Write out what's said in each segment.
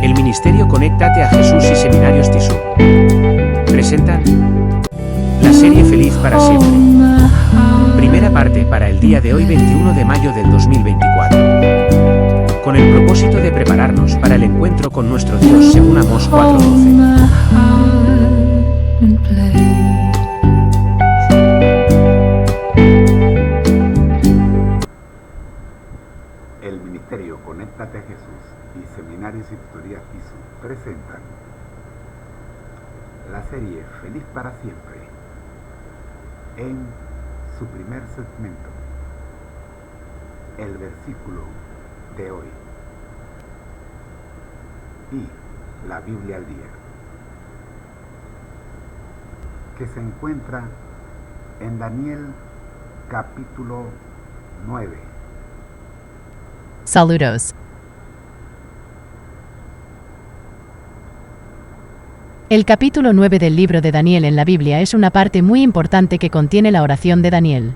El Ministerio Conéctate a Jesús y Seminarios Tissú presentan la serie Feliz para Siempre. Primera parte para el día de hoy, 21 de mayo del 2024. Con el propósito de prepararnos para el encuentro con nuestro Dios según Amós 4:12. El Ministerio Conéctate a Jesús y Seminarios y Tutorías Tissú presentan la serie Feliz para Siempre en su primer segmento, el versículo de hoy y la Biblia al día, que se encuentra en Daniel capítulo 9. Saludos. El capítulo 9 del libro de Daniel en la Biblia es una parte muy importante que contiene la oración de Daniel.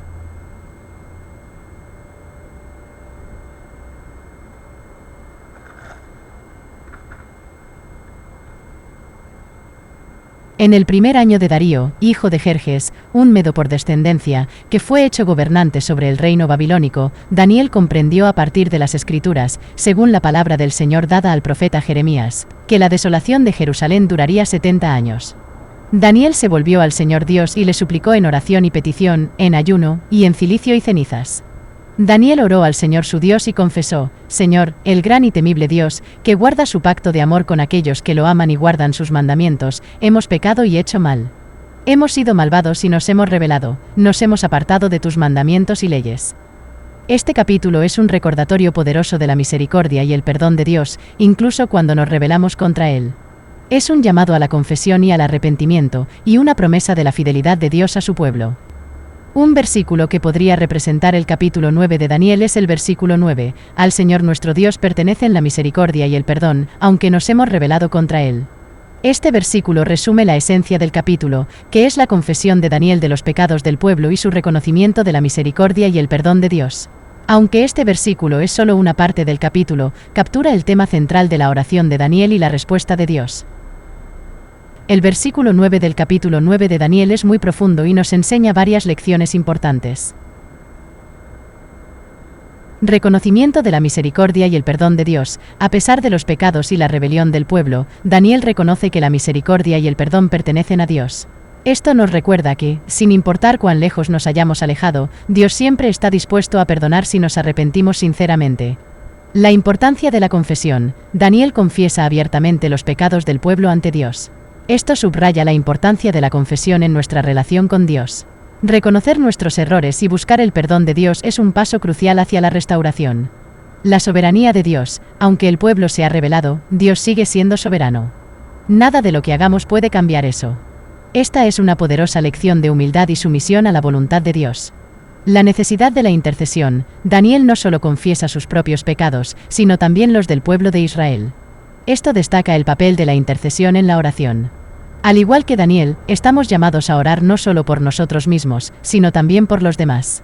En el primer año de Darío, hijo de Jerjes, un medo por descendencia, que fue hecho gobernante sobre el reino babilónico, Daniel comprendió a partir de las Escrituras, según la palabra del Señor dada al profeta Jeremías, que la desolación de Jerusalén duraría 70 años. Daniel se volvió al Señor Dios y le suplicó en oración y petición, en ayuno, y en cilicio y cenizas. Daniel oró al Señor su Dios y confesó: Señor, el gran y temible Dios, que guarda su pacto de amor con aquellos que lo aman y guardan sus mandamientos, hemos pecado y hecho mal. Hemos sido malvados y nos hemos rebelado, nos hemos apartado de tus mandamientos y leyes. Este capítulo es un recordatorio poderoso de la misericordia y el perdón de Dios, incluso cuando nos rebelamos contra Él. Es un llamado a la confesión y al arrepentimiento, y una promesa de la fidelidad de Dios a su pueblo. Un versículo que podría representar el capítulo 9 de Daniel es el versículo 9, al Señor nuestro Dios pertenecen la misericordia y el perdón, aunque nos hemos rebelado contra Él. Este versículo resume la esencia del capítulo, que es la confesión de Daniel de los pecados del pueblo y su reconocimiento de la misericordia y el perdón de Dios. Aunque este versículo es solo una parte del capítulo, captura el tema central de la oración de Daniel y la respuesta de Dios. El versículo 9 del capítulo 9 de Daniel es muy profundo y nos enseña varias lecciones importantes. Reconocimiento de la misericordia y el perdón de Dios. A pesar de los pecados y la rebelión del pueblo, Daniel reconoce que la misericordia y el perdón pertenecen a Dios. Esto nos recuerda que, sin importar cuán lejos nos hayamos alejado, Dios siempre está dispuesto a perdonar si nos arrepentimos sinceramente. La importancia de la confesión. Daniel confiesa abiertamente los pecados del pueblo ante Dios. Esto subraya la importancia de la confesión en nuestra relación con Dios. Reconocer nuestros errores y buscar el perdón de Dios es un paso crucial hacia la restauración. La soberanía de Dios. Aunque el pueblo se ha rebelado, Dios sigue siendo soberano. Nada de lo que hagamos puede cambiar eso. Esta es una poderosa lección de humildad y sumisión a la voluntad de Dios. La necesidad de la intercesión. Daniel no solo confiesa sus propios pecados, sino también los del pueblo de Israel. Esto destaca el papel de la intercesión en la oración. Al igual que Daniel, estamos llamados a orar no solo por nosotros mismos, sino también por los demás.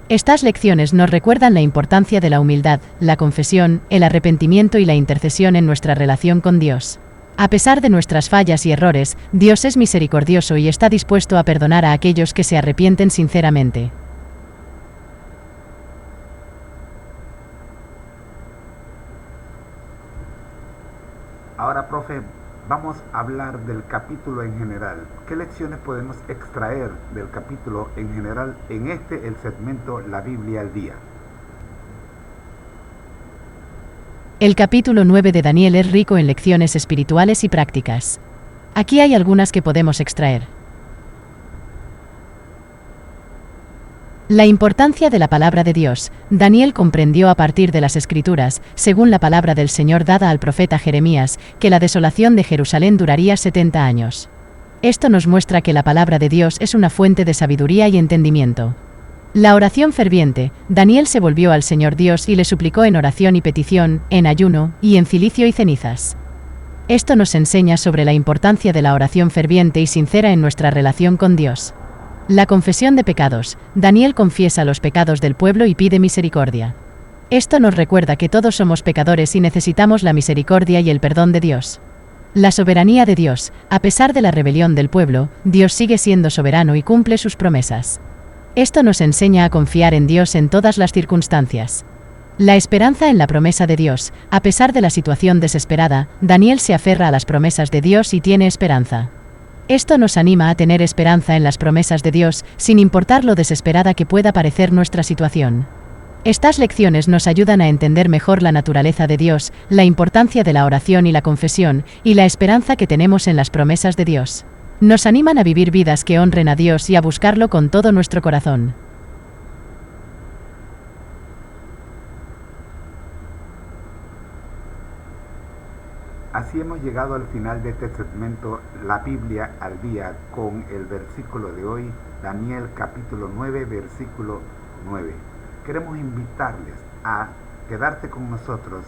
Estas lecciones nos recuerdan la importancia de la humildad, la confesión, el arrepentimiento y la intercesión en nuestra relación con Dios. A pesar de nuestras fallas y errores, Dios es misericordioso y está dispuesto a perdonar a aquellos que se arrepienten sinceramente. Ahora, profe, vamos a hablar del capítulo en general. ¿Qué lecciones podemos extraer del capítulo en general en el segmento La Biblia al Día? El capítulo 9 de Daniel es rico en lecciones espirituales y prácticas. Aquí hay algunas que podemos extraer. La importancia de la palabra de Dios. Daniel comprendió a partir de las Escrituras, según la palabra del Señor dada al profeta Jeremías, que la desolación de Jerusalén duraría 70 años. Esto nos muestra que la palabra de Dios es una fuente de sabiduría y entendimiento. La oración ferviente. Daniel se volvió al Señor Dios y le suplicó en oración y petición, en ayuno, y en cilicio y cenizas. Esto nos enseña sobre la importancia de la oración ferviente y sincera en nuestra relación con Dios. La confesión de pecados. Daniel confiesa los pecados del pueblo y pide misericordia. Esto nos recuerda que todos somos pecadores y necesitamos la misericordia y el perdón de Dios. La soberanía de Dios, a pesar de la rebelión del pueblo, Dios sigue siendo soberano y cumple sus promesas. Esto nos enseña a confiar en Dios en todas las circunstancias. La esperanza en la promesa de Dios, a pesar de la situación desesperada, Daniel se aferra a las promesas de Dios y tiene esperanza. Esto nos anima a tener esperanza en las promesas de Dios, sin importar lo desesperada que pueda parecer nuestra situación. Estas lecciones nos ayudan a entender mejor la naturaleza de Dios, la importancia de la oración y la confesión, y la esperanza que tenemos en las promesas de Dios. Nos animan a vivir vidas que honren a Dios y a buscarlo con todo nuestro corazón. Así hemos llegado al final de este segmento, la Biblia al día, con el versículo de hoy, Daniel capítulo 9, versículo 9. Queremos invitarles a quedarse con nosotros,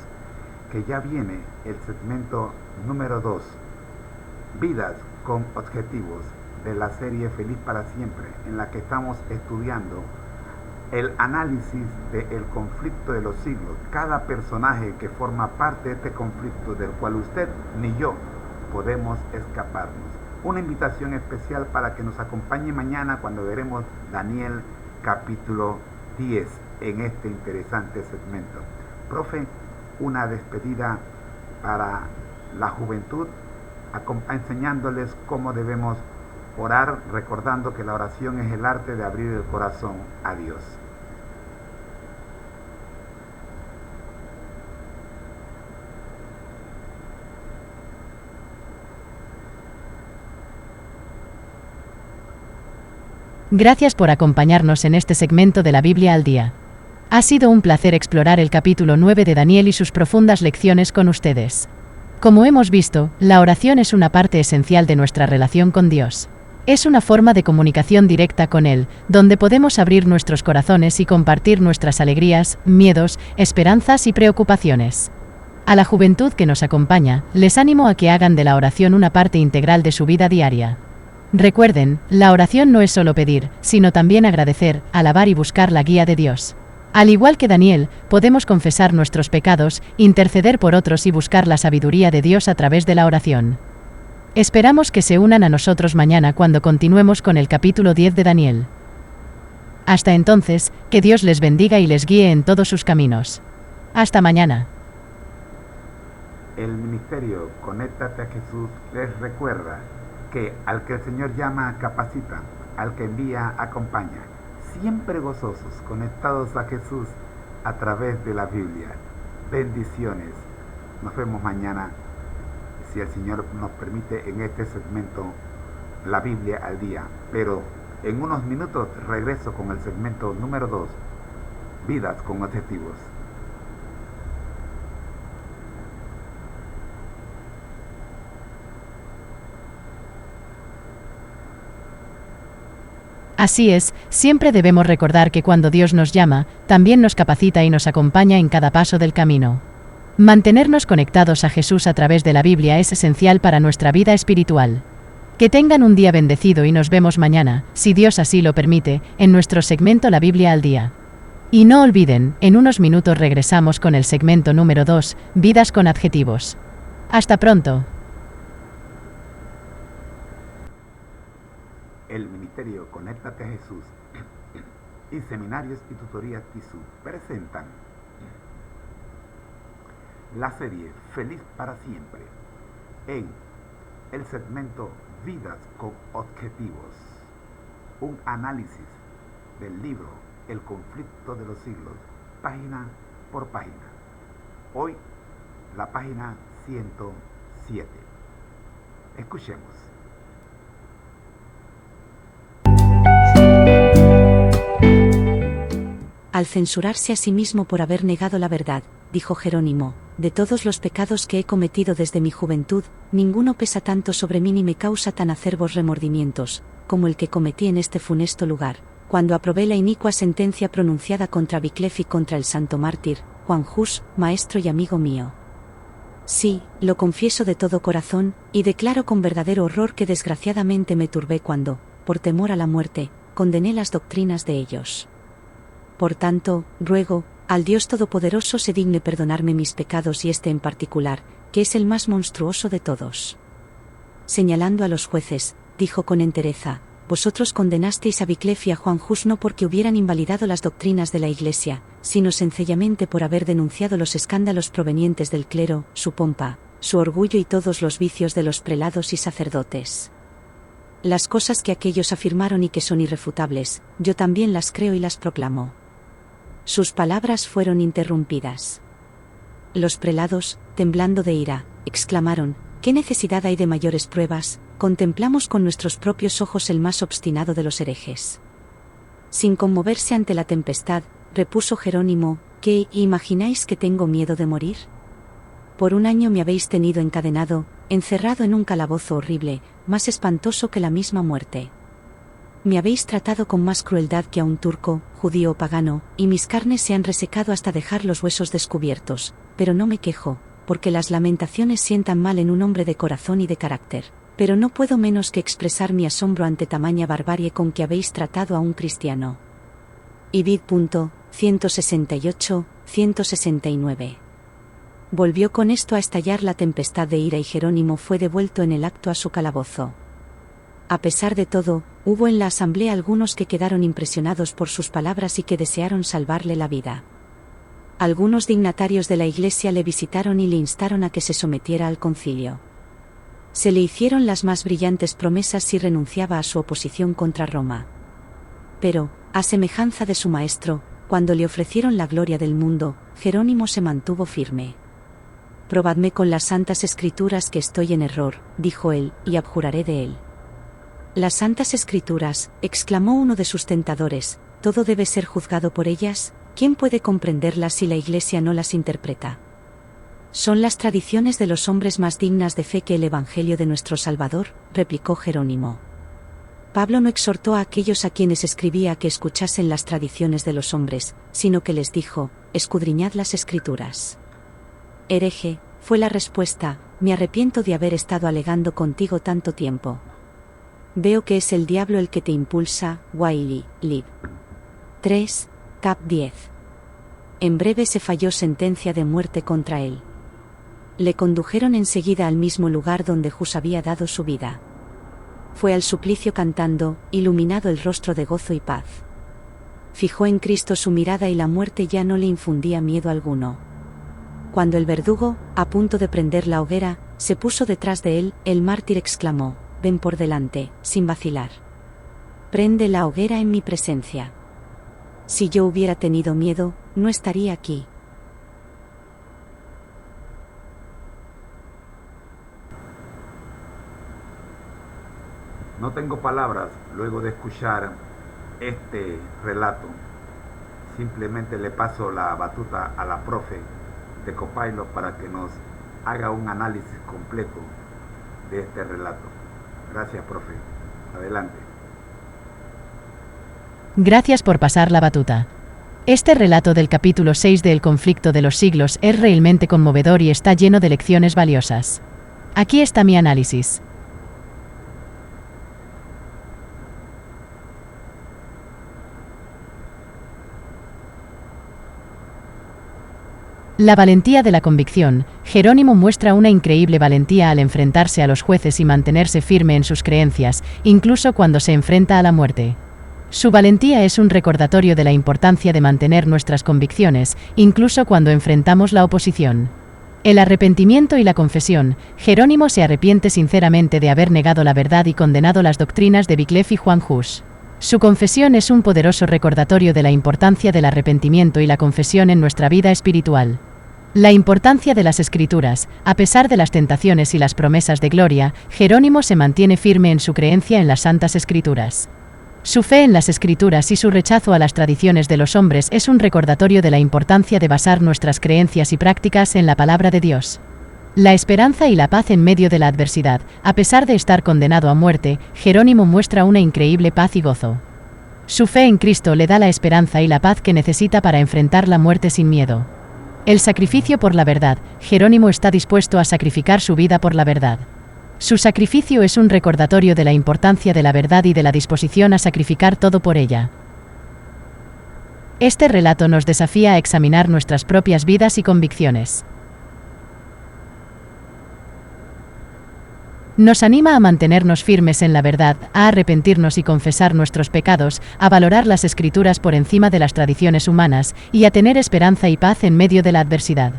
que ya viene el segmento número 2, Vidas con Objetivos, de la serie Feliz para Siempre, en la que estamos estudiando el análisis del conflicto de los siglos, cada personaje que forma parte de este conflicto, del cual usted ni yo podemos escaparnos. Una invitación especial para que nos acompañe mañana cuando veremos Daniel capítulo 10 en este interesante segmento. Profe, una despedida para la juventud, enseñándoles cómo debemos orar, recordando que la oración es el arte de abrir el corazón a Dios. Gracias por acompañarnos en este segmento de la Biblia al día. Ha sido un placer explorar el capítulo 9 de Daniel y sus profundas lecciones con ustedes. Como hemos visto, la oración es una parte esencial de nuestra relación con Dios. Es una forma de comunicación directa con Él, donde podemos abrir nuestros corazones y compartir nuestras alegrías, miedos, esperanzas y preocupaciones. A la juventud que nos acompaña, les animo a que hagan de la oración una parte integral de su vida diaria. Recuerden, la oración no es solo pedir, sino también agradecer, alabar y buscar la guía de Dios. Al igual que Daniel, podemos confesar nuestros pecados, interceder por otros y buscar la sabiduría de Dios a través de la oración. Esperamos que se unan a nosotros mañana cuando continuemos con el capítulo 10 de Daniel. Hasta entonces, que Dios les bendiga y les guíe en todos sus caminos. Hasta mañana. El ministerio Conéctate a Jesús les recuerda que al que el Señor llama, capacita, al que envía, acompaña. Siempre gozosos, conectados a Jesús a través de la Biblia. Bendiciones. Nos vemos mañana, si el Señor nos permite, en este segmento, la Biblia al día. Pero en unos minutos regreso con el segmento número 2, Vidas con Objetivos. Así es, siempre debemos recordar que cuando Dios nos llama, también nos capacita y nos acompaña en cada paso del camino. Mantenernos conectados a Jesús a través de la Biblia es esencial para nuestra vida espiritual. Que tengan un día bendecido y nos vemos mañana, si Dios así lo permite, en nuestro segmento La Biblia al Día. Y no olviden, en unos minutos regresamos con el segmento número 2, Vidas con Adjetivos. Hasta pronto. El Ministerio Conéctate a Jesús y Seminarios y Tutorías TISU presentan la serie Feliz para Siempre en el segmento Vidas con Objetivos, un análisis del libro El conflicto de los siglos, página por página. Hoy, la página 107. Escuchemos. Al censurarse a sí mismo por haber negado la verdad, dijo Jerónimo, de todos los pecados que he cometido desde mi juventud, ninguno pesa tanto sobre mí ni me causa tan acerbos remordimientos, como el que cometí en este funesto lugar, cuando aprobé la inicua sentencia pronunciada contra Wycliffe y contra el santo mártir, Juan Hus, maestro y amigo mío. Sí, lo confieso de todo corazón, y declaro con verdadero horror que desgraciadamente me turbé cuando, por temor a la muerte, condené las doctrinas de ellos. Por tanto, ruego, Al Dios Todopoderoso se digne perdonarme mis pecados y este en particular, que es el más monstruoso de todos. Señalando a los jueces, dijo con entereza: vosotros condenasteis a Wycliffe y a Juan Hus no porque hubieran invalidado las doctrinas de la Iglesia, sino sencillamente por haber denunciado los escándalos provenientes del clero, su pompa, su orgullo y todos los vicios de los prelados y sacerdotes. Las cosas que aquellos afirmaron y que son irrefutables, yo también las creo y las proclamo. Sus palabras fueron interrumpidas. Los prelados, temblando de ira, exclamaron: ¿qué necesidad hay de mayores pruebas? Contemplamos con nuestros propios ojos el más obstinado de los herejes. Sin conmoverse ante la tempestad, repuso Jerónimo: ¿qué imagináis que tengo miedo de morir? Por 1 año me habéis tenido encadenado, encerrado en un calabozo horrible, más espantoso que la misma muerte. Me habéis tratado con más crueldad que a un turco, judío o pagano, y mis carnes se han resecado hasta dejar los huesos descubiertos, pero no me quejo, porque las lamentaciones sientan mal en un hombre de corazón y de carácter. Pero no puedo menos que expresar mi asombro ante tamaña barbarie con que habéis tratado a un cristiano. Ibid. 168, 169. Volvió con esto a estallar la tempestad de ira y Jerónimo fue devuelto en el acto a su calabozo. A pesar de todo, hubo en la asamblea algunos que quedaron impresionados por sus palabras y que desearon salvarle la vida. Algunos dignatarios de la Iglesia le visitaron y le instaron a que se sometiera al concilio. Se le hicieron las más brillantes promesas si renunciaba a su oposición contra Roma. Pero, a semejanza de su maestro, cuando le ofrecieron la gloria del mundo, Jerónimo se mantuvo firme. Probadme con las santas escrituras que estoy en error, dijo él, y abjuraré de él. Las santas escrituras, exclamó uno de sus tentadores, ¿todo debe ser juzgado por ellas? ¿Quién puede comprenderlas si la Iglesia no las interpreta? Son las tradiciones de los hombres más dignas de fe que el Evangelio de nuestro Salvador, replicó Jerónimo. Pablo no exhortó a aquellos a quienes escribía a que escuchasen las tradiciones de los hombres, sino que les dijo: escudriñad las Escrituras. Hereje, fue la respuesta, me arrepiento de haber estado alegando contigo tanto tiempo. Veo que es el diablo el que te impulsa, Wiley, lib. 3, cap 10. En breve se falló sentencia de muerte contra él. Le condujeron enseguida al mismo lugar donde Hus había dado su vida. Fue al suplicio cantando, iluminado el rostro de gozo y paz. Fijó en Cristo su mirada y la muerte ya no le infundía miedo alguno. Cuando el verdugo, a punto de prender la hoguera, se puso detrás de él, el mártir exclamó: ven por delante, sin vacilar. Prende la hoguera en mi presencia. Si yo hubiera tenido miedo, no estaría aquí. No tengo palabras luego de escuchar este relato. Simplemente le paso la batuta a la profe de Copilot para que nos haga un análisis completo de este relato. Gracias, profe. Adelante. Gracias por pasar la batuta. Este relato del capítulo 6 de El conflicto de los siglos es realmente conmovedor y está lleno de lecciones valiosas. Aquí está mi análisis. La valentía de la convicción. Jerónimo muestra una increíble valentía al enfrentarse a los jueces y mantenerse firme en sus creencias, incluso cuando se enfrenta a la muerte. Su valentía es un recordatorio de la importancia de mantener nuestras convicciones, incluso cuando enfrentamos la oposición. El arrepentimiento y la confesión. Jerónimo se arrepiente sinceramente de haber negado la verdad y condenado las doctrinas de Wycliffe y Juan Hus. Su confesión es un poderoso recordatorio de la importancia del arrepentimiento y la confesión en nuestra vida espiritual. La importancia de las Escrituras. A pesar de las tentaciones y las promesas de gloria, Jerónimo se mantiene firme en su creencia en las Santas Escrituras. Su fe en las Escrituras y su rechazo a las tradiciones de los hombres es un recordatorio de la importancia de basar nuestras creencias y prácticas en la palabra de Dios. La esperanza y la paz en medio de la adversidad. A pesar de estar condenado a muerte, Jerónimo muestra una increíble paz y gozo. Su fe en Cristo le da la esperanza y la paz que necesita para enfrentar la muerte sin miedo. El sacrificio por la verdad. Jerónimo está dispuesto a sacrificar su vida por la verdad. Su sacrificio es un recordatorio de la importancia de la verdad y de la disposición a sacrificar todo por ella. Este relato nos desafía a examinar nuestras propias vidas y convicciones. Nos anima a mantenernos firmes en la verdad, a arrepentirnos y confesar nuestros pecados, a valorar las Escrituras por encima de las tradiciones humanas, y a tener esperanza y paz en medio de la adversidad.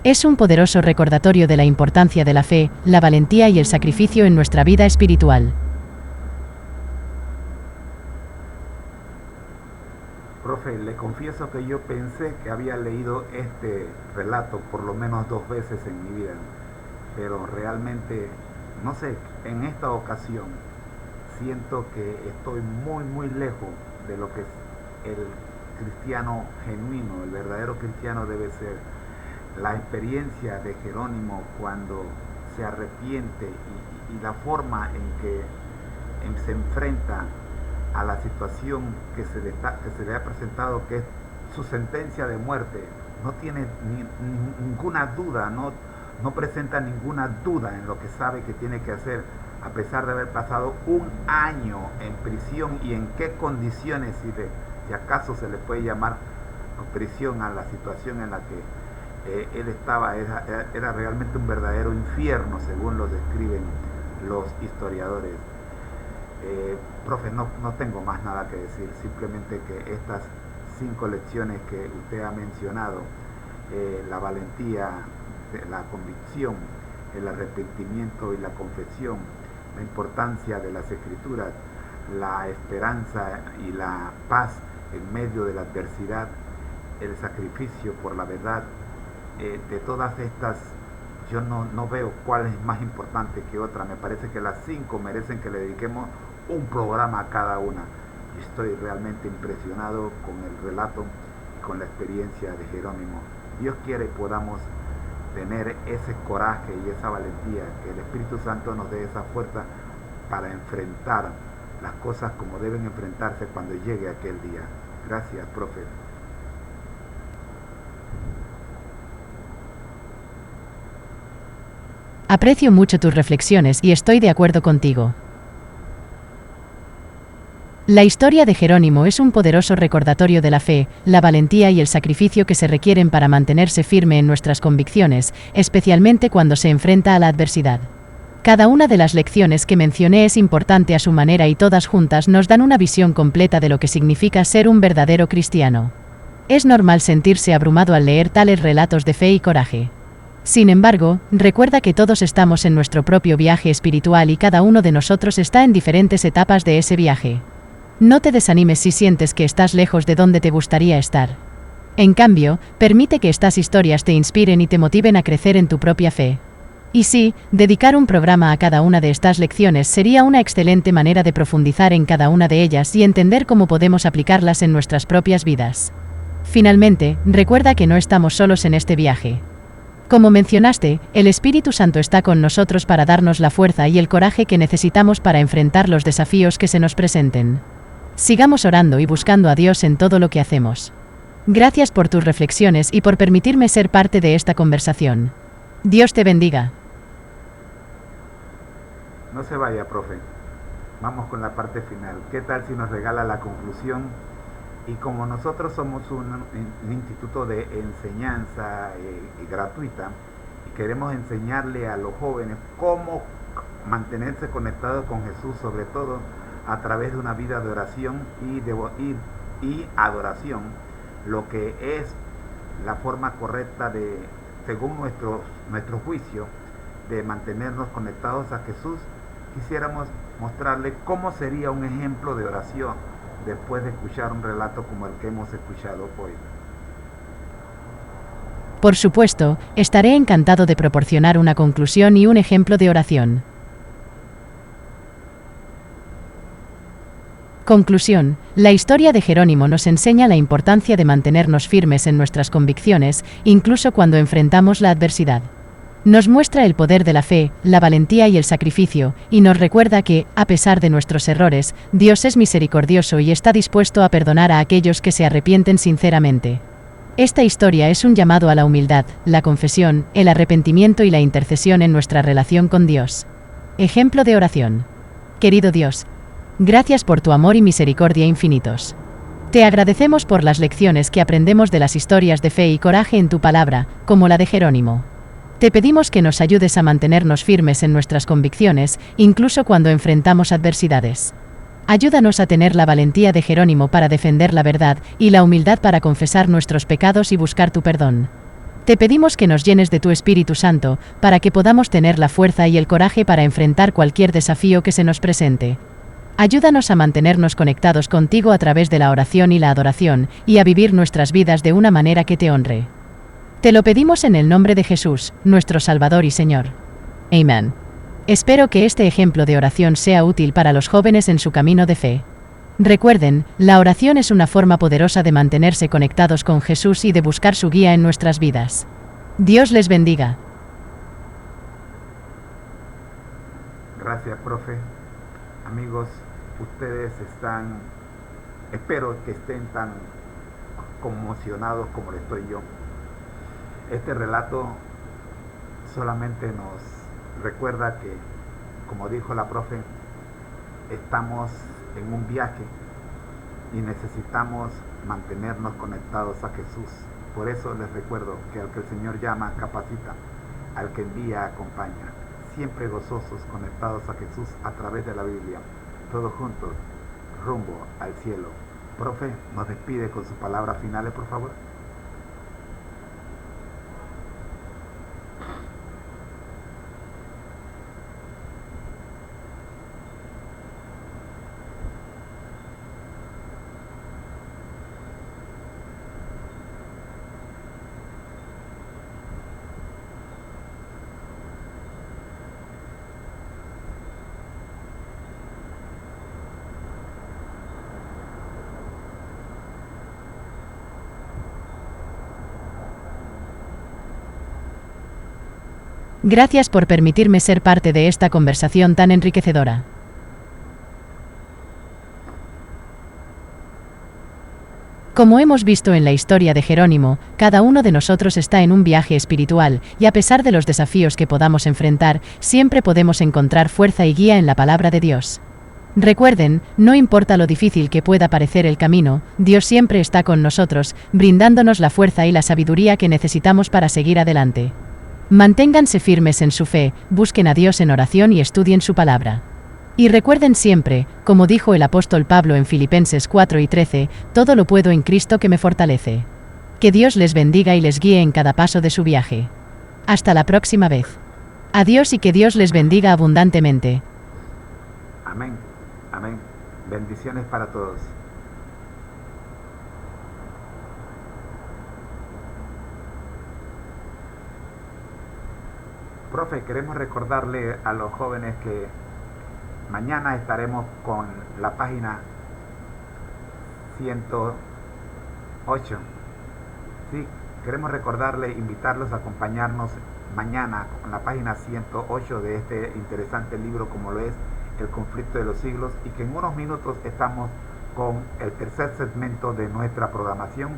Es un poderoso recordatorio de la importancia de la fe, la valentía y el sacrificio en nuestra vida espiritual. Profe, le confieso que yo pensé que había leído este relato por lo menos 2 veces en mi vida, pero realmente, no sé, en esta ocasión siento que estoy muy lejos de lo que es el cristiano genuino, el verdadero cristiano debe ser. La experiencia de Jerónimo cuando se arrepiente y la forma en que se enfrenta a la situación que se le ha presentado, que es su sentencia de muerte, no tiene ninguna duda, no presenta ninguna duda en lo que sabe que tiene que hacer, a pesar de haber pasado 1 año en prisión y en qué condiciones, si acaso se le puede llamar prisión a la situación en la que él estaba, era realmente un verdadero infierno, según lo describen los historiadores. Profe, no tengo más nada que decir, simplemente que estas 5 lecciones que usted ha mencionado, la valentía, la convicción, el arrepentimiento y la confesión, la importancia de las Escrituras, la esperanza y la paz en medio de la adversidad, el sacrificio por la verdad, de todas estas yo no veo cuál es más importante que otra. Me parece que las 5 merecen que le dediquemos un programa a cada una. Y estoy realmente impresionado con el relato y con la experiencia de Jerónimo. Dios quiere podamos tener ese coraje y esa valentía, que el Espíritu Santo nos dé esa fuerza para enfrentar las cosas como deben enfrentarse cuando llegue aquel día. Gracias, profe. Aprecio mucho tus reflexiones y estoy de acuerdo contigo. La historia de Jerónimo es un poderoso recordatorio de la fe, la valentía y el sacrificio que se requieren para mantenerse firme en nuestras convicciones, especialmente cuando se enfrenta a la adversidad. Cada una de las lecciones que mencioné es importante a su manera y todas juntas nos dan una visión completa de lo que significa ser un verdadero cristiano. Es normal sentirse abrumado al leer tales relatos de fe y coraje. Sin embargo, recuerda que todos estamos en nuestro propio viaje espiritual y cada uno de nosotros está en diferentes etapas de ese viaje. No te desanimes si sientes que estás lejos de donde te gustaría estar. En cambio, permite que estas historias te inspiren y te motiven a crecer en tu propia fe. Y sí, dedicar un programa a cada una de estas lecciones sería una excelente manera de profundizar en cada una de ellas y entender cómo podemos aplicarlas en nuestras propias vidas. Finalmente, recuerda que no estamos solos en este viaje. Como mencionaste, el Espíritu Santo está con nosotros para darnos la fuerza y el coraje que necesitamos para enfrentar los desafíos que se nos presenten. Sigamos orando y buscando a Dios en todo lo que hacemos. Gracias por tus reflexiones y por permitirme ser parte de esta conversación. Dios te bendiga. No se vaya, profe. Vamos con la parte final. ¿Qué tal si nos regala la conclusión? Y como nosotros somos un instituto de enseñanza gratuita y queremos enseñarle a los jóvenes cómo mantenerse conectados con Jesús, sobre todo a través de una vida de oración y adoración, lo que es la forma correcta de, según nuestro juicio, de mantenernos conectados a Jesús, quisiéramos mostrarle cómo sería un ejemplo de oración después de escuchar un relato como el que hemos escuchado hoy. Por supuesto, estaré encantado de proporcionar una conclusión y un ejemplo de oración. Conclusión. La historia de Jerónimo nos enseña la importancia de mantenernos firmes en nuestras convicciones, incluso cuando enfrentamos la adversidad. Nos muestra el poder de la fe, la valentía y el sacrificio, y nos recuerda que, a pesar de nuestros errores, Dios es misericordioso y está dispuesto a perdonar a aquellos que se arrepienten sinceramente. Esta historia es un llamado a la humildad, la confesión, el arrepentimiento y la intercesión en nuestra relación con Dios. Ejemplo de oración. Querido Dios, gracias por tu amor y misericordia infinitos. Te agradecemos por las lecciones que aprendemos de las historias de fe y coraje en tu palabra, como la de Jerónimo. Te pedimos que nos ayudes a mantenernos firmes en nuestras convicciones, incluso cuando enfrentamos adversidades. Ayúdanos a tener la valentía de Jerónimo para defender la verdad y la humildad para confesar nuestros pecados y buscar tu perdón. Te pedimos que nos llenes de tu Espíritu Santo, para que podamos tener la fuerza y el coraje para enfrentar cualquier desafío que se nos presente. Ayúdanos a mantenernos conectados contigo a través de la oración y la adoración, y a vivir nuestras vidas de una manera que te honre. Te lo pedimos en el nombre de Jesús, nuestro Salvador y Señor. Amén. Espero que este ejemplo de oración sea útil para los jóvenes en su camino de fe. Recuerden, la oración es una forma poderosa de mantenerse conectados con Jesús y de buscar su guía en nuestras vidas. Dios les bendiga. Gracias, profe. Amigos, ustedes espero que estén tan conmocionados como lo estoy yo. Este relato solamente nos recuerda que, como dijo la profe, estamos en un viaje y necesitamos mantenernos conectados a Jesús. Por eso les recuerdo que al que el Señor llama, capacita, al que envía, acompaña. Siempre gozosos, conectados a Jesús a través de la Biblia, todos juntos, rumbo al cielo. Profe, nos despide con sus palabras finales, por favor. Gracias por permitirme ser parte de esta conversación tan enriquecedora. Como hemos visto en la historia de Jerónimo, cada uno de nosotros está en un viaje espiritual, y a pesar de los desafíos que podamos enfrentar, siempre podemos encontrar fuerza y guía en la palabra de Dios. Recuerden, no importa lo difícil que pueda parecer el camino, Dios siempre está con nosotros, brindándonos la fuerza y la sabiduría que necesitamos para seguir adelante. Manténganse firmes en su fe, busquen a Dios en oración y estudien su palabra. Y recuerden siempre, como dijo el apóstol Pablo en Filipenses 4:13, todo lo puedo en Cristo que me fortalece. Que Dios les bendiga y les guíe en cada paso de su viaje. Hasta la próxima vez. Adiós y que Dios les bendiga abundantemente. Amén. Amén. Bendiciones para todos. Profe, queremos recordarle a los jóvenes que mañana estaremos con la página 108. Sí, queremos recordarle, invitarlos a acompañarnos mañana con la página 108 de este interesante libro como lo es El conflicto de los siglos, y que en unos minutos estamos con el tercer segmento de nuestra programación,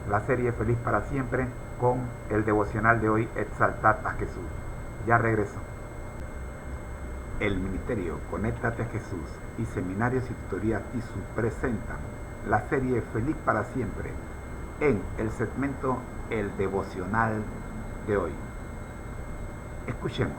la serie Feliz para Siempre, con el devocional de hoy, Exaltad a Jesús. Ya regreso. El Ministerio Conéctate a Jesús y Seminarios y Tutoría TISU presentan la serie Feliz para Siempre en el segmento El Devocional de hoy. Escuchemos.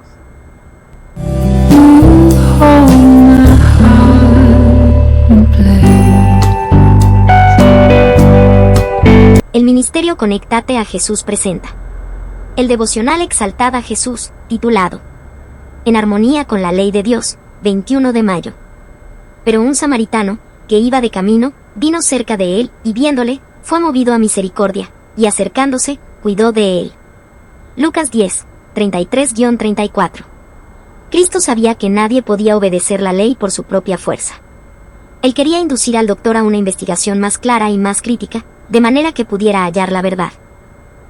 El Ministerio Conéctate a Jesús presenta el devocional Exaltad a Jesús, titulado En armonía con la ley de Dios, 21 de mayo. Pero un samaritano, que iba de camino, vino cerca de él, y viéndole, fue movido a misericordia, y acercándose, cuidó de él. Lucas 10, 33-34. Cristo sabía que nadie podía obedecer la ley por su propia fuerza. Él quería inducir al doctor a una investigación más clara y más crítica, de manera que pudiera hallar la verdad.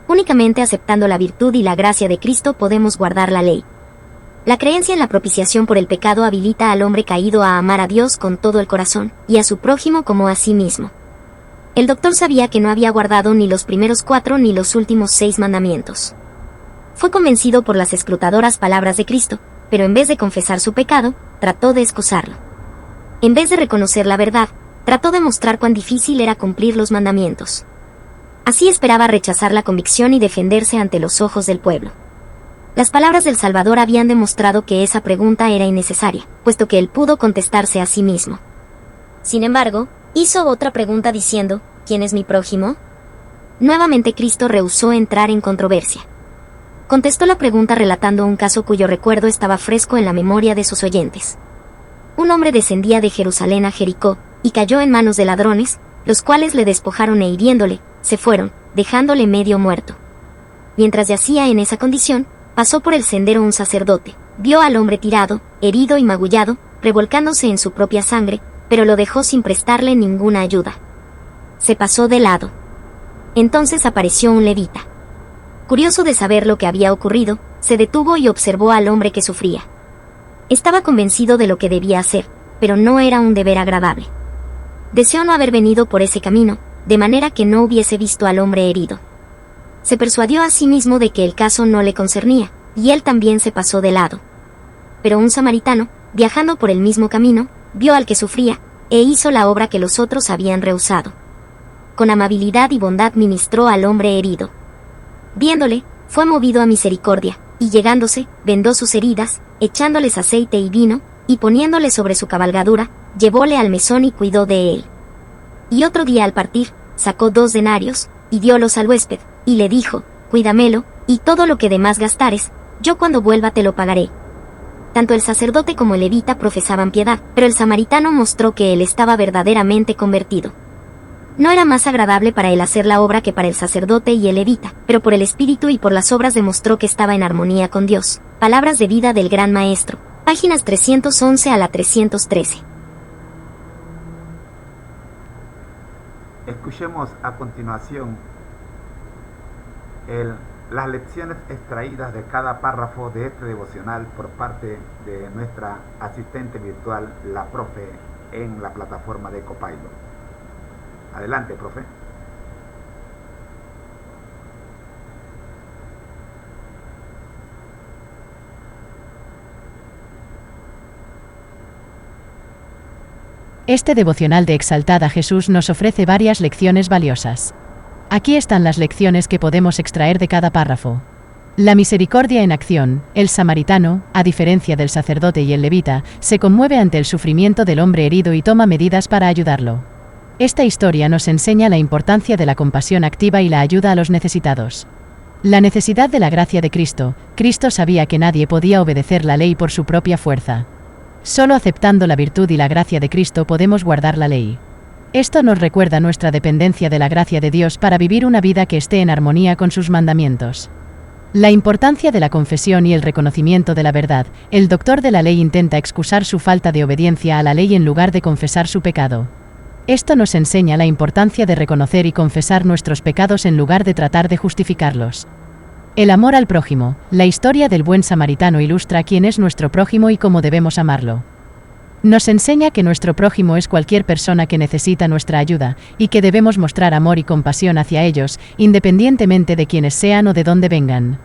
Únicamente aceptando la virtud y la gracia de Cristo podemos guardar la ley. La creencia en la propiciación por el pecado habilita al hombre caído a amar a Dios con todo el corazón, y a su prójimo como a sí mismo. El doctor sabía que no había guardado ni los primeros 4 ni los últimos 6 mandamientos. Fue convencido por las escrutadoras palabras de Cristo, pero en vez de confesar su pecado, trató de excusarlo. En vez de reconocer la verdad, trató de mostrar cuán difícil era cumplir los mandamientos. Así esperaba rechazar la convicción y defenderse ante los ojos del pueblo. Las palabras del Salvador habían demostrado que esa pregunta era innecesaria, puesto que él pudo contestarse a sí mismo. Sin embargo, hizo otra pregunta diciendo, ¿quién es mi prójimo? Nuevamente Cristo rehusó entrar en controversia. Contestó la pregunta relatando un caso cuyo recuerdo estaba fresco en la memoria de sus oyentes. Un hombre descendía de Jerusalén a Jericó, y cayó en manos de ladrones, los cuales le despojaron e hiriéndole, se fueron, dejándole medio muerto. Mientras yacía en esa condición, pasó por el sendero un sacerdote, vio al hombre tirado, herido y magullado, revolcándose en su propia sangre, pero lo dejó sin prestarle ninguna ayuda. Se pasó de lado. Entonces apareció un levita. Curioso de saber lo que había ocurrido, se detuvo y observó al hombre que sufría. Estaba convencido de lo que debía hacer, pero no era un deber agradable. Deseó no haber venido por ese camino, de manera que no hubiese visto al hombre herido. Se persuadió a sí mismo de que el caso no le concernía, y él también se pasó de lado. Pero un samaritano, viajando por el mismo camino, vio al que sufría, e hizo la obra que los otros habían rehusado. Con amabilidad y bondad ministró al hombre herido. Viéndole, fue movido a misericordia, y llegándose, vendó sus heridas, echándoles aceite y vino, y poniéndole sobre su cabalgadura, llevóle al mesón y cuidó de él. Y otro día al partir, sacó 2 denarios, y diólos al huésped, y le dijo, cuídamelo, y todo lo que de más gastares, yo cuando vuelva te lo pagaré. Tanto el sacerdote como el levita profesaban piedad, pero el samaritano mostró que él estaba verdaderamente convertido. No era más agradable para él hacer la obra que para el sacerdote y el levita, pero por el espíritu y por las obras demostró que estaba en armonía con Dios. Palabras de vida del Gran Maestro. Páginas 311 a la 313. Escuchemos a continuación las lecciones extraídas de cada párrafo de este devocional por parte de nuestra asistente virtual, la profe, en la plataforma de Copilot. Adelante, profe. Este devocional de Exaltad a Jesús nos ofrece varias lecciones valiosas. Aquí están las lecciones que podemos extraer de cada párrafo. La misericordia en acción. El samaritano, a diferencia del sacerdote y el levita, se conmueve ante el sufrimiento del hombre herido y toma medidas para ayudarlo. Esta historia nos enseña la importancia de la compasión activa y la ayuda a los necesitados. La necesidad de la gracia de Cristo. Cristo sabía que nadie podía obedecer la ley por su propia fuerza. Solo aceptando la virtud y la gracia de Cristo podemos guardar la ley. Esto nos recuerda nuestra dependencia de la gracia de Dios para vivir una vida que esté en armonía con sus mandamientos. La importancia de la confesión y el reconocimiento de la verdad. El doctor de la ley intenta excusar su falta de obediencia a la ley en lugar de confesar su pecado. Esto nos enseña la importancia de reconocer y confesar nuestros pecados en lugar de tratar de justificarlos. El amor al prójimo. La historia del buen samaritano ilustra quién es nuestro prójimo y cómo debemos amarlo. Nos enseña que nuestro prójimo es cualquier persona que necesita nuestra ayuda, y que debemos mostrar amor y compasión hacia ellos, independientemente de quiénes sean o de dónde vengan.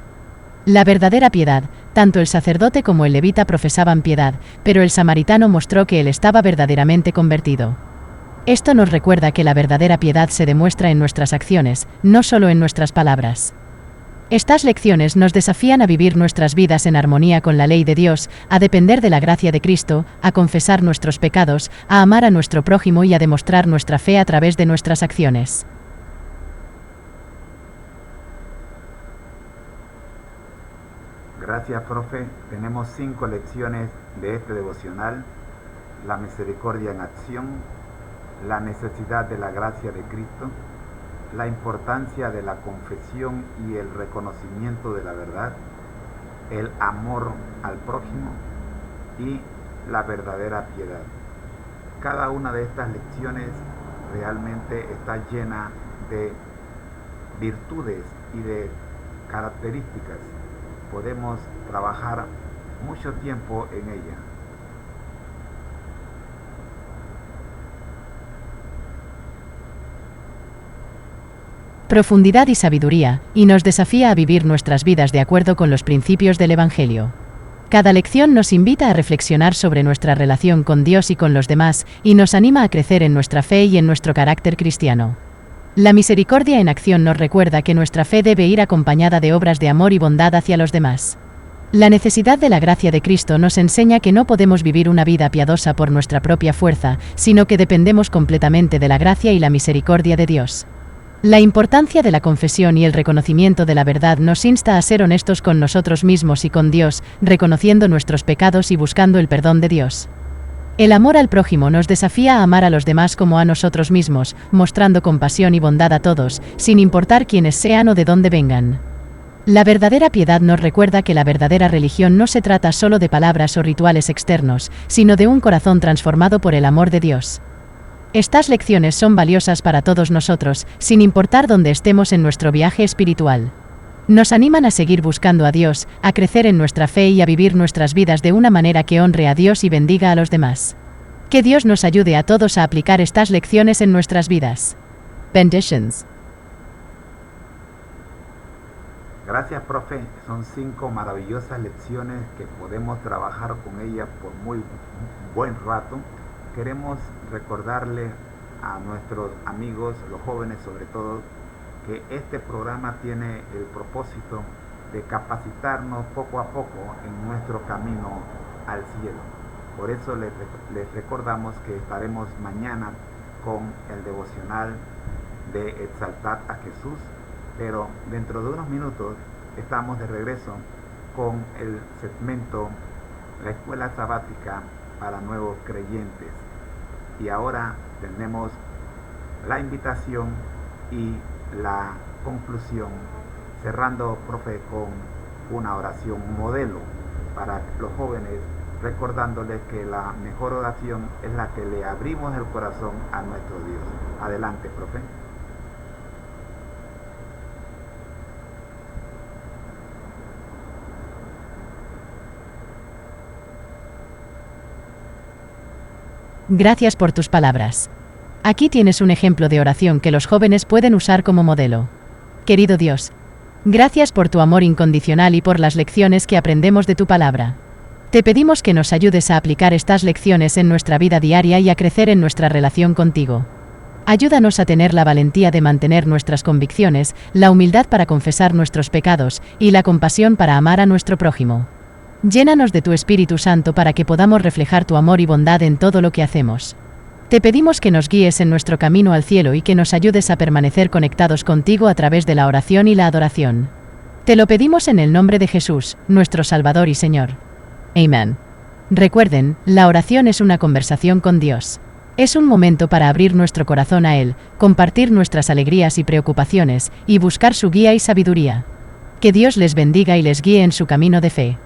La verdadera piedad. Tanto el sacerdote como el levita profesaban piedad, pero el samaritano mostró que él estaba verdaderamente convertido. Esto nos recuerda que la verdadera piedad se demuestra en nuestras acciones, no solo en nuestras palabras. Estas lecciones nos desafían a vivir nuestras vidas en armonía con la ley de Dios, a depender de la gracia de Cristo, a confesar nuestros pecados, a amar a nuestro prójimo y a demostrar nuestra fe a través de nuestras acciones. Gracias, profe. Tenemos 5 lecciones de este devocional: la misericordia en acción, la necesidad de la gracia de Cristo, la importancia de la confesión y el reconocimiento de la verdad, el amor al prójimo y la verdadera piedad. Cada una de estas lecciones realmente está llena de virtudes y de características. Podemos trabajar mucho tiempo en ella. Profundidad y sabiduría, y nos desafía a vivir nuestras vidas de acuerdo con los principios del Evangelio. Cada lección nos invita a reflexionar sobre nuestra relación con Dios y con los demás, y nos anima a crecer en nuestra fe y en nuestro carácter cristiano. La misericordia en acción nos recuerda que nuestra fe debe ir acompañada de obras de amor y bondad hacia los demás. La necesidad de la gracia de Cristo nos enseña que no podemos vivir una vida piadosa por nuestra propia fuerza, sino que dependemos completamente de la gracia y la misericordia de Dios. La importancia de la confesión y el reconocimiento de la verdad nos insta a ser honestos con nosotros mismos y con Dios, reconociendo nuestros pecados y buscando el perdón de Dios. El amor al prójimo nos desafía a amar a los demás como a nosotros mismos, mostrando compasión y bondad a todos, sin importar quiénes sean o de dónde vengan. La verdadera piedad nos recuerda que la verdadera religión no se trata solo de palabras o rituales externos, sino de un corazón transformado por el amor de Dios. Estas lecciones son valiosas para todos nosotros, sin importar dónde estemos en nuestro viaje espiritual. Nos animan a seguir buscando a Dios, a crecer en nuestra fe y a vivir nuestras vidas de una manera que honre a Dios y bendiga a los demás. Que Dios nos ayude a todos a aplicar estas lecciones en nuestras vidas. Benditions. Gracias, profe. Son 5 maravillosas lecciones que podemos trabajar con ellas por muy buen rato. Queremos recordarle a nuestros amigos, los jóvenes sobre todo, que este programa tiene el propósito de capacitarnos poco a poco en nuestro camino al cielo. Por eso les recordamos que estaremos mañana con el devocional de Exaltad a Jesús, pero dentro de unos minutos estamos de regreso con el segmento La Escuela Sabática para Nuevos Creyentes. Y ahora tenemos la invitación y la conclusión, cerrando, profe, con una oración modelo para los jóvenes, recordándoles que la mejor oración es la que le abrimos el corazón a nuestro Dios. Adelante, profe. Gracias por tus palabras. Aquí tienes un ejemplo de oración que los jóvenes pueden usar como modelo. Querido Dios, gracias por tu amor incondicional y por las lecciones que aprendemos de tu palabra. Te pedimos que nos ayudes a aplicar estas lecciones en nuestra vida diaria y a crecer en nuestra relación contigo. Ayúdanos a tener la valentía de mantener nuestras convicciones, la humildad para confesar nuestros pecados y la compasión para amar a nuestro prójimo. Llénanos de tu Espíritu Santo para que podamos reflejar tu amor y bondad en todo lo que hacemos. Te pedimos que nos guíes en nuestro camino al cielo y que nos ayudes a permanecer conectados contigo a través de la oración y la adoración. Te lo pedimos en el nombre de Jesús, nuestro Salvador y Señor. Amén. Recuerden, la oración es una conversación con Dios. Es un momento para abrir nuestro corazón a Él, compartir nuestras alegrías y preocupaciones, y buscar su guía y sabiduría. Que Dios les bendiga y les guíe en su camino de fe.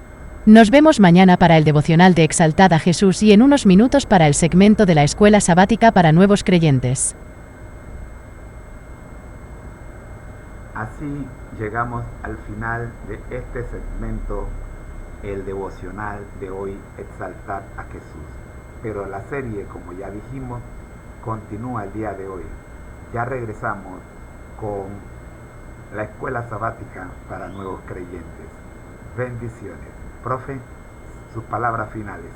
Nos vemos mañana para el devocional de Exaltad a Jesús y en unos minutos para el segmento de la Escuela Sabática para Nuevos Creyentes. Así llegamos al final de este segmento, el devocional de hoy, Exaltad a Jesús. Pero la serie, como ya dijimos, continúa el día de hoy. Ya regresamos con la Escuela Sabática para Nuevos Creyentes. Bendiciones. Profe, sus palabras finales.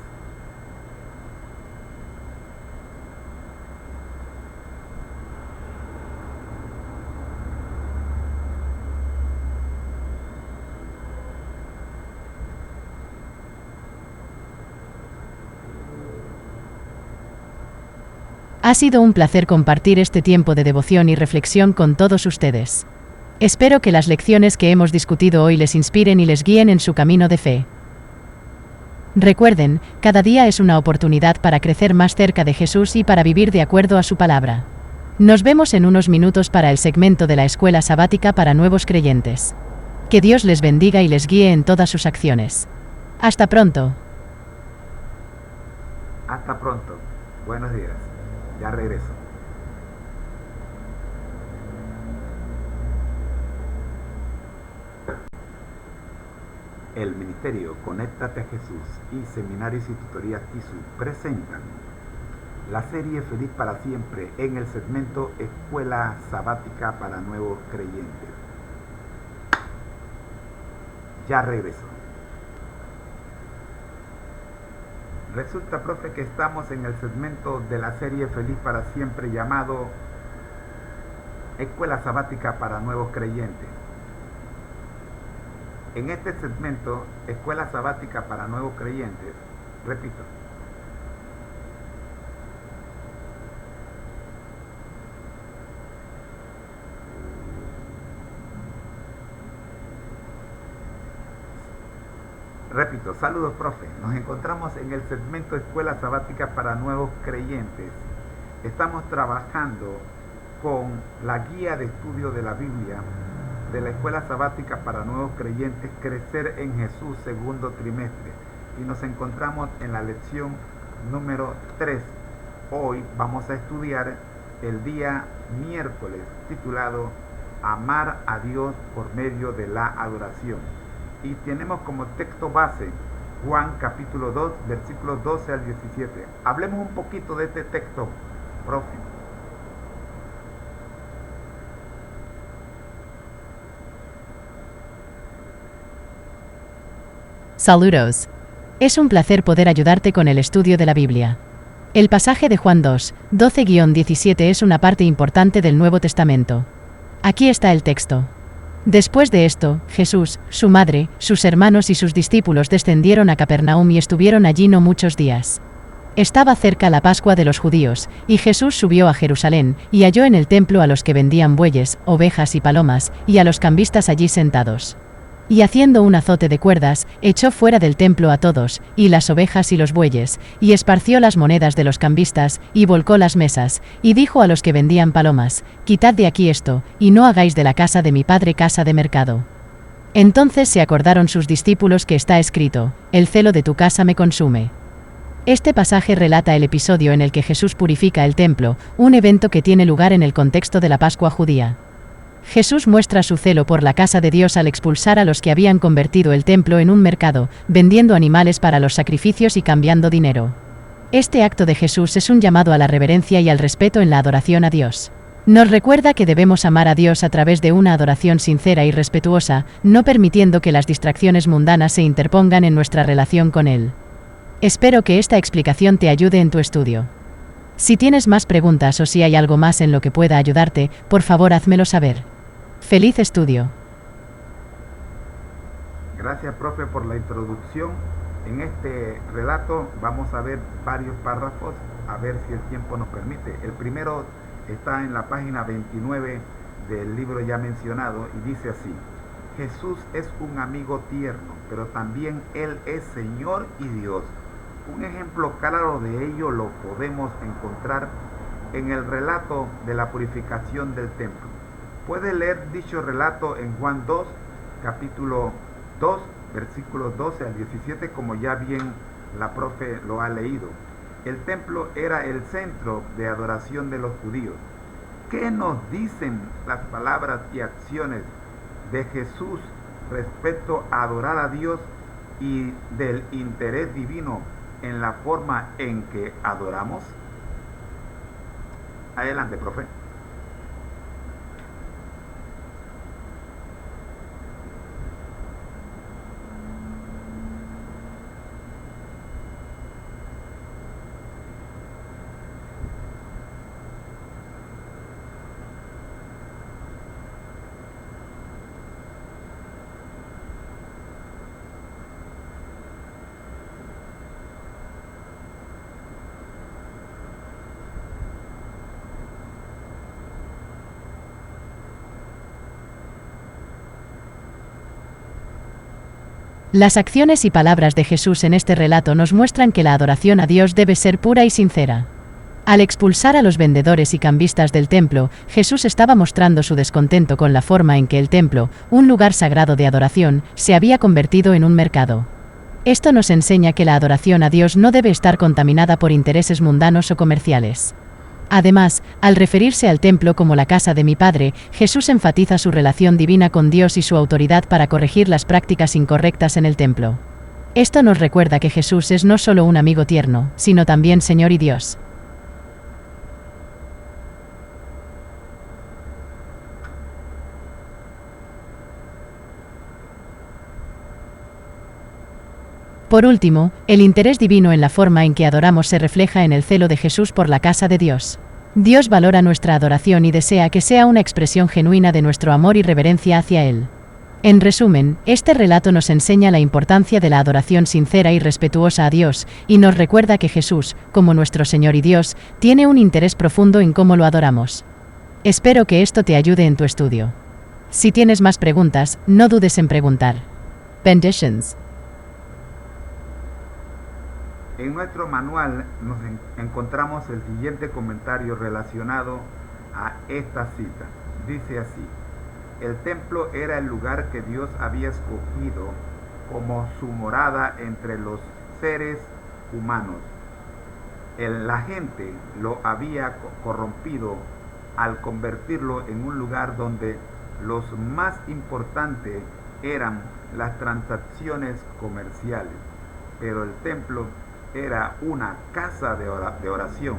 Ha sido un placer compartir este tiempo de devoción y reflexión con todos ustedes. Espero que las lecciones que hemos discutido hoy les inspiren y les guíen en su camino de fe. Recuerden, cada día es una oportunidad para crecer más cerca de Jesús y para vivir de acuerdo a su palabra. Nos vemos en unos minutos para el segmento de la Escuela Sabática para Nuevos Creyentes. Que Dios les bendiga y les guíe en todas sus acciones. Hasta pronto. Hasta pronto. Buenos días. Ya regreso. El Ministerio Conéctate a Jesús y Seminarios y Tutorías TISU presentan la serie Feliz para Siempre en el segmento Escuela Sabática para Nuevos Creyentes. Ya regreso. Resulta, profe, que estamos en el segmento de la serie Feliz para Siempre llamado Escuela Sabática para Nuevos Creyentes. En este segmento, Escuela Sabática para Nuevos Creyentes, repito, saludos, profe. Nos encontramos en el segmento Escuela Sabática para Nuevos Creyentes. Estamos trabajando con la guía de estudio de la Biblia de la Escuela Sabática para Nuevos Creyentes, Crecer en Jesús, segundo trimestre. Y nos encontramos en la lección número 3. Hoy vamos a estudiar el día miércoles, titulado Amar a Dios por medio de la adoración. Y tenemos como texto base Juan capítulo 2, versículos 12 al 17. Hablemos un poquito de este texto, profe. Saludos. Es un placer poder ayudarte con el estudio de la Biblia. El pasaje de Juan 2, 12-17 es una parte importante del Nuevo Testamento. Aquí está el texto. Después de esto, Jesús, su madre, sus hermanos y sus discípulos descendieron a Capernaum y estuvieron allí no muchos días. Estaba cerca la Pascua de los judíos, y Jesús subió a Jerusalén, y halló en el templo a los que vendían bueyes, ovejas y palomas, y a los cambistas allí sentados. Y haciendo un azote de cuerdas, echó fuera del templo a todos, y las ovejas y los bueyes, y esparció las monedas de los cambistas, y volcó las mesas, y dijo a los que vendían palomas: «Quitad de aquí esto, y no hagáis de la casa de mi padre casa de mercado». Entonces se acordaron sus discípulos que está escrito: «El celo de tu casa me consume». Este pasaje relata el episodio en el que Jesús purifica el templo, un evento que tiene lugar en el contexto de la Pascua judía. Jesús muestra su celo por la casa de Dios al expulsar a los que habían convertido el templo en un mercado, vendiendo animales para los sacrificios y cambiando dinero. Este acto de Jesús es un llamado a la reverencia y al respeto en la adoración a Dios. Nos recuerda que debemos amar a Dios a través de una adoración sincera y respetuosa, no permitiendo que las distracciones mundanas se interpongan en nuestra relación con Él. Espero que esta explicación te ayude en tu estudio. Si tienes más preguntas o si hay algo más en lo que pueda ayudarte, por favor házmelo saber. ¡Feliz estudio! Gracias, profe, por la introducción. En este relato vamos a ver varios párrafos, a ver si el tiempo nos permite. El primero está en la página 29 del libro ya mencionado y dice así: Jesús es un amigo tierno, pero también Él es Señor y Dios. Un ejemplo claro de ello lo podemos encontrar en el relato de la purificación del templo. Puede leer dicho relato en Juan 2, capítulo 2, versículos 12 al 17, como ya bien la profe lo ha leído. El templo era el centro de adoración de los judíos. ¿Qué nos dicen las palabras y acciones de Jesús respecto a adorar a Dios y del interés divino en la forma en que adoramos? Adelante, profe. Las acciones y palabras de Jesús en este relato nos muestran que la adoración a Dios debe ser pura y sincera. Al expulsar a los vendedores y cambistas del templo, Jesús estaba mostrando su descontento con la forma en que el templo, un lugar sagrado de adoración, se había convertido en un mercado. Esto nos enseña que la adoración a Dios no debe estar contaminada por intereses mundanos o comerciales. Además, al referirse al templo como la casa de mi Padre, Jesús enfatiza su relación divina con Dios y su autoridad para corregir las prácticas incorrectas en el templo. Esto nos recuerda que Jesús es no solo un amigo tierno, sino también Señor y Dios. Por último, el interés divino en la forma en que adoramos se refleja en el celo de Jesús por la casa de Dios. Dios valora nuestra adoración y desea que sea una expresión genuina de nuestro amor y reverencia hacia Él. En resumen, este relato nos enseña la importancia de la adoración sincera y respetuosa a Dios, y nos recuerda que Jesús, como nuestro Señor y Dios, tiene un interés profundo en cómo lo adoramos. Espero que esto te ayude en tu estudio. Si tienes más preguntas, no dudes en preguntar. Benditions. En nuestro manual nos encontramos el siguiente comentario relacionado a esta cita. Dice así: el templo era el lugar que Dios había escogido como su morada entre los seres humanos. La gente lo había corrompido al convertirlo en un lugar donde los más importantes eran las transacciones comerciales, pero el templo era una casa de oración,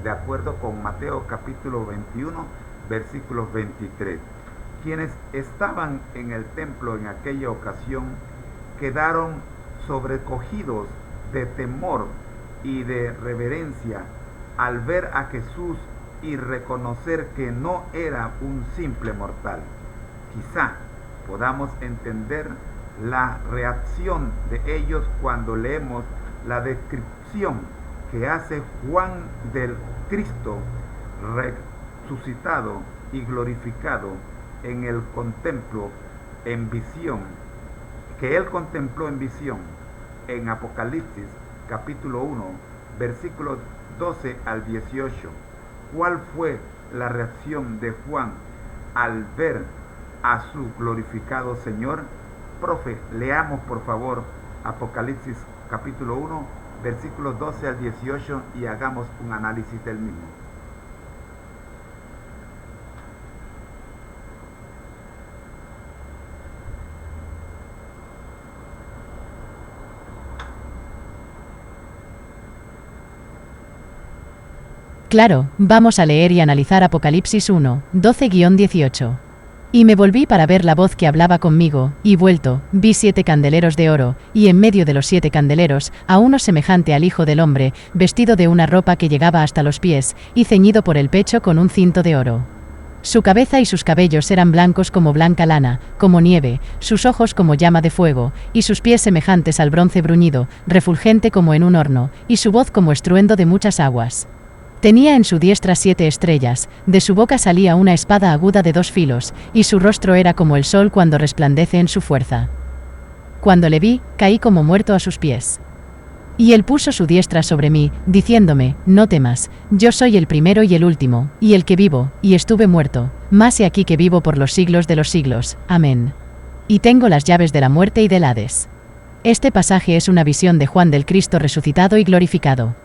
de acuerdo con Mateo capítulo 21, versículos 23. Quienes estaban en el templo en aquella ocasión quedaron sobrecogidos de temor y de reverencia al ver a Jesús y reconocer que no era un simple mortal. Quizá podamos entender la reacción de ellos cuando leemos la descripción que hace Juan del Cristo resucitado y glorificado en el contemplo en visión, que él contempló en visión en Apocalipsis capítulo 1, versículos 12 al 18. ¿Cuál fue la reacción de Juan al ver a su glorificado Señor? Profe, leamos por favor Apocalipsis capítulo 1, versículos 12 al 18 y hagamos un análisis del mismo. Claro, vamos a leer y analizar Apocalipsis 1, 12-18. Y me volví para ver la voz que hablaba conmigo, y vuelto, vi 7 candeleros de oro, y en medio de los 7 candeleros, a uno semejante al Hijo del Hombre, vestido de una ropa que llegaba hasta los pies, y ceñido por el pecho con un cinto de oro. Su cabeza y sus cabellos eran blancos como blanca lana, como nieve, sus ojos como llama de fuego, y sus pies semejantes al bronce bruñido, refulgente como en un horno, y su voz como estruendo de muchas aguas. Tenía en su diestra 7 estrellas, de su boca salía una espada aguda de 2 filos, y su rostro era como el sol cuando resplandece en su fuerza. Cuando le vi, caí como muerto a sus pies. Y él puso su diestra sobre mí, diciéndome: no temas, yo soy el primero y el último, y el que vivo, y estuve muerto, mas he aquí que vivo por los siglos de los siglos. Amén. Y tengo las llaves de la muerte y del Hades. Este pasaje es una visión de Juan del Cristo resucitado y glorificado.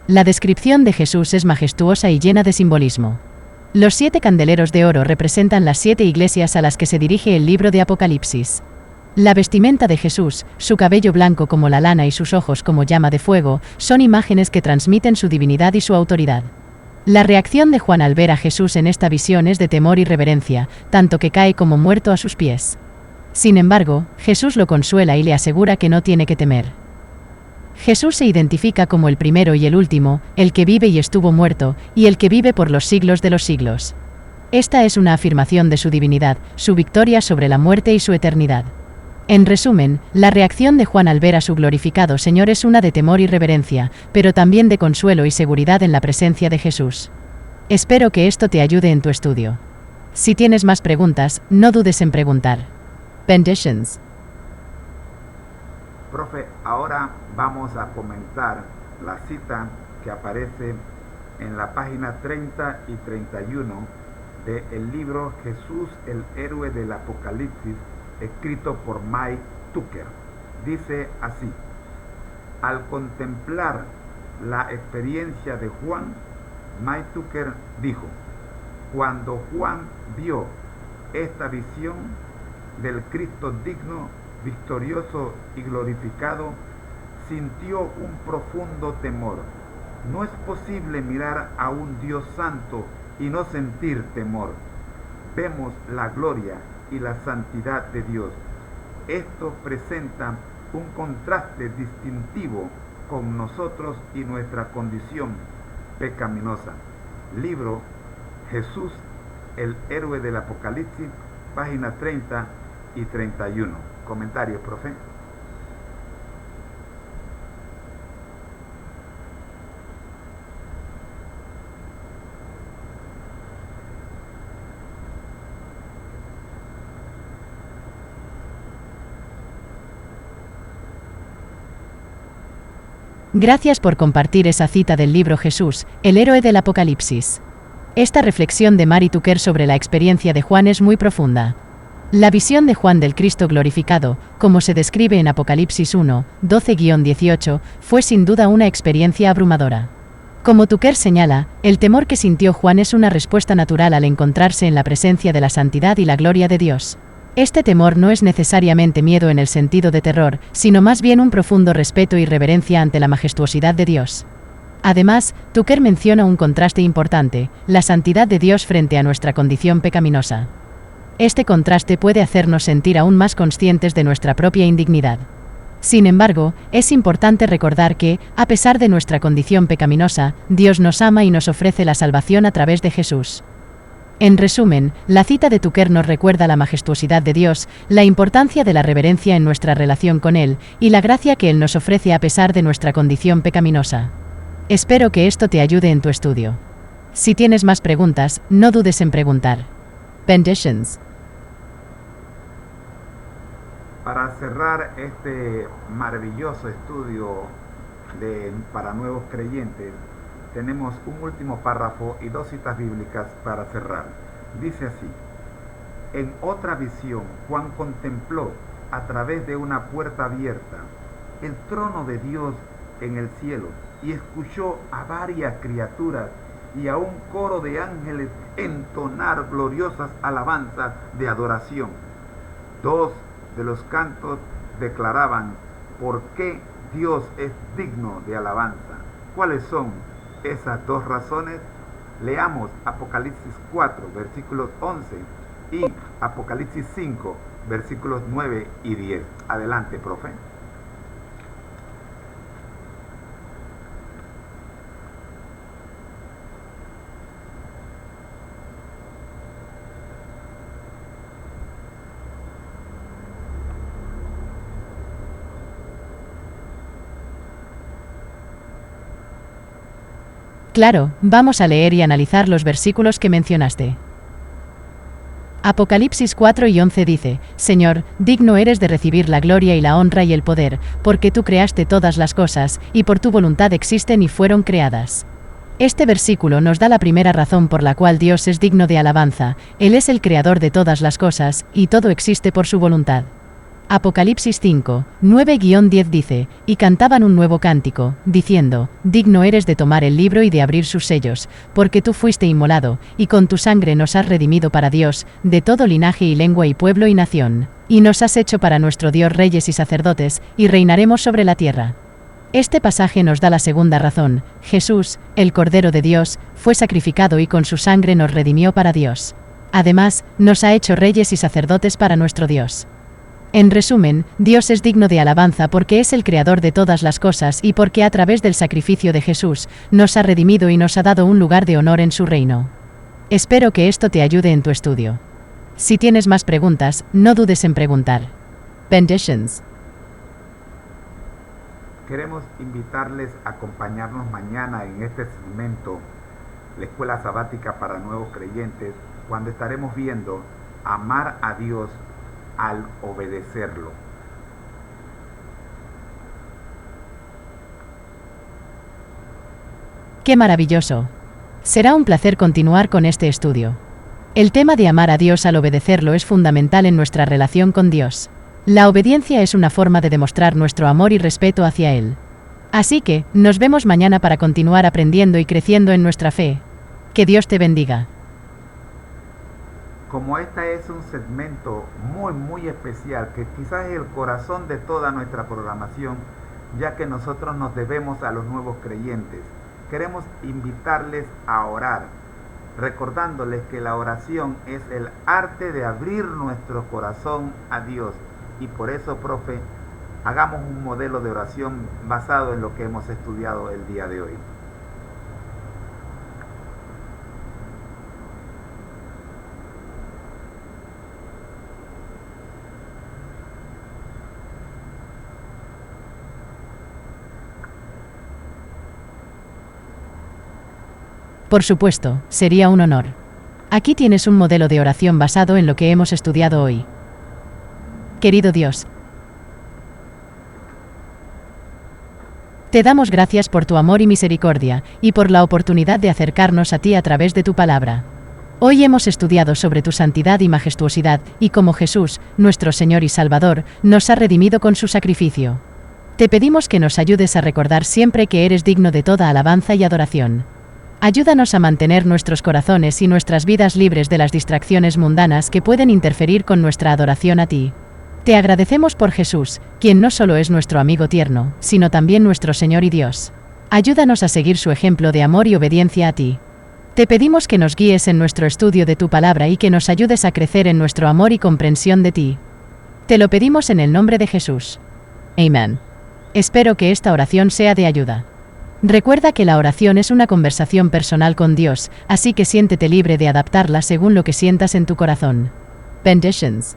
La descripción de Jesús es majestuosa y llena de simbolismo. Los 7 candeleros de oro representan las 7 iglesias a las que se dirige el libro de Apocalipsis. La vestimenta de Jesús, su cabello blanco como la lana y sus ojos como llama de fuego, son imágenes que transmiten su divinidad y su autoridad. La reacción de Juan al ver a Jesús en esta visión es de temor y reverencia, tanto que cae como muerto a sus pies. Sin embargo, Jesús lo consuela y le asegura que no tiene que temer. Jesús se identifica como el primero y el último, el que vive y estuvo muerto, y el que vive por los siglos de los siglos. Esta es una afirmación de su divinidad, su victoria sobre la muerte y su eternidad. En resumen, la reacción de Juan al ver a su glorificado Señor es una de temor y reverencia, pero también de consuelo y seguridad en la presencia de Jesús. Espero que esto te ayude en tu estudio. Si tienes más preguntas, no dudes en preguntar. Benditions. Profe, ahora vamos a comentar la cita que aparece en la página 30 y 31 del libro Jesús, el héroe del Apocalipsis, escrito por Mike Tucker. Dice así: al contemplar la experiencia de Juan, Mike Tucker dijo: cuando Juan vio esta visión del Cristo digno, victorioso y glorificado, sintió un profundo temor. No es posible mirar a un Dios santo y no sentir temor. Vemos la gloria y la santidad de Dios. Esto presenta un contraste distintivo con nosotros y nuestra condición pecaminosa. Libro Jesús, el héroe del Apocalipsis, páginas 30 y 31. Comentarios, profe. Gracias por compartir esa cita del libro Jesús, el héroe del Apocalipsis. Esta reflexión de Mari Tucker sobre la experiencia de Juan es muy profunda. La visión de Juan del Cristo glorificado, como se describe en Apocalipsis 1, 12-18, fue sin duda una experiencia abrumadora. Como Tucker señala, el temor que sintió Juan es una respuesta natural al encontrarse en la presencia de la santidad y la gloria de Dios. Este temor no es necesariamente miedo en el sentido de terror, sino más bien un profundo respeto y reverencia ante la majestuosidad de Dios. Además, Tucker menciona un contraste importante, la santidad de Dios frente a nuestra condición pecaminosa. Este contraste puede hacernos sentir aún más conscientes de nuestra propia indignidad. Sin embargo, es importante recordar que, a pesar de nuestra condición pecaminosa, Dios nos ama y nos ofrece la salvación a través de Jesús. En resumen, la cita de Tucker nos recuerda la majestuosidad de Dios, la importancia de la reverencia en nuestra relación con Él, y la gracia que Él nos ofrece a pesar de nuestra condición pecaminosa. Espero que esto te ayude en tu estudio. Si tienes más preguntas, no dudes en preguntar. Benditions. Para cerrar este maravilloso estudio para nuevos creyentes, tenemos un último párrafo y dos citas bíblicas para cerrar. Dice así: en otra visión, Juan contempló a través de una puerta abierta el trono de Dios en el cielo y escuchó a varias criaturas y a un coro de ángeles entonar gloriosas alabanzas de adoración. Dos de los cantos declaraban por qué Dios es digno de alabanza. ¿Cuáles son esas dos razones? Leamos Apocalipsis 4, versículos 11 y Apocalipsis 5, versículos 9 y 10. Adelante, profe. Claro, vamos a leer y analizar los versículos que mencionaste. Apocalipsis 4 y 11 dice: Señor, digno eres de recibir la gloria y la honra y el poder, porque tú creaste todas las cosas, y por tu voluntad existen y fueron creadas. Este versículo nos da la primera razón por la cual Dios es digno de alabanza. Él es el creador de todas las cosas, y todo existe por su voluntad. Apocalipsis 5, 9-10 dice: y cantaban un nuevo cántico, diciendo: digno eres de tomar el libro y de abrir sus sellos, porque tú fuiste inmolado, y con tu sangre nos has redimido para Dios, de todo linaje y lengua y pueblo y nación, y nos has hecho para nuestro Dios reyes y sacerdotes, y reinaremos sobre la tierra. Este pasaje nos da la segunda razón: Jesús, el Cordero de Dios, fue sacrificado y con su sangre nos redimió para Dios. Además, nos ha hecho reyes y sacerdotes para nuestro Dios. En resumen, Dios es digno de alabanza porque es el creador de todas las cosas y porque a través del sacrificio de Jesús, nos ha redimido y nos ha dado un lugar de honor en su reino. Espero que esto te ayude en tu estudio. Si tienes más preguntas, no dudes en preguntar. Benditions. Queremos invitarles a acompañarnos mañana en este segmento, la Escuela Sabática para Nuevos Creyentes, cuando estaremos viendo amar a Dios al obedecerlo. ¡Qué maravilloso! Será un placer continuar con este estudio. El tema de amar a Dios al obedecerlo es fundamental en nuestra relación con Dios. La obediencia es una forma de demostrar nuestro amor y respeto hacia Él. Así que, nos vemos mañana para continuar aprendiendo y creciendo en nuestra fe. Que Dios te bendiga. Como este es un segmento muy especial, que quizás es el corazón de toda nuestra programación, ya que nosotros nos debemos a los nuevos creyentes, queremos invitarles a orar, recordándoles que la oración es el arte de abrir nuestro corazón a Dios. Y por eso, profe, Hagamos un modelo de oración basado en lo que hemos estudiado el día de hoy. Por supuesto, sería un honor. Aquí tienes un modelo de oración basado en lo que hemos estudiado hoy. Querido Dios, te damos gracias por tu amor y misericordia, y por la oportunidad de acercarnos a ti a través de tu palabra. Hoy hemos estudiado sobre tu santidad y majestuosidad, y cómo Jesús, nuestro Señor y Salvador, nos ha redimido con su sacrificio. Te pedimos que nos ayudes a recordar siempre que eres digno de toda alabanza y adoración. Ayúdanos a mantener nuestros corazones y nuestras vidas libres de las distracciones mundanas que pueden interferir con nuestra adoración a ti. Te agradecemos por Jesús, quien no solo es nuestro amigo tierno, sino también nuestro Señor y Dios. Ayúdanos a seguir su ejemplo de amor y obediencia a ti. Te pedimos que nos guíes en nuestro estudio de tu palabra y que nos ayudes a crecer en nuestro amor y comprensión de ti. Te lo pedimos en el nombre de Jesús. Amén. Espero que esta oración sea de ayuda. Recuerda que la oración es una conversación personal con Dios, así que siéntete libre de adaptarla según lo que sientas en tu corazón. Benditions.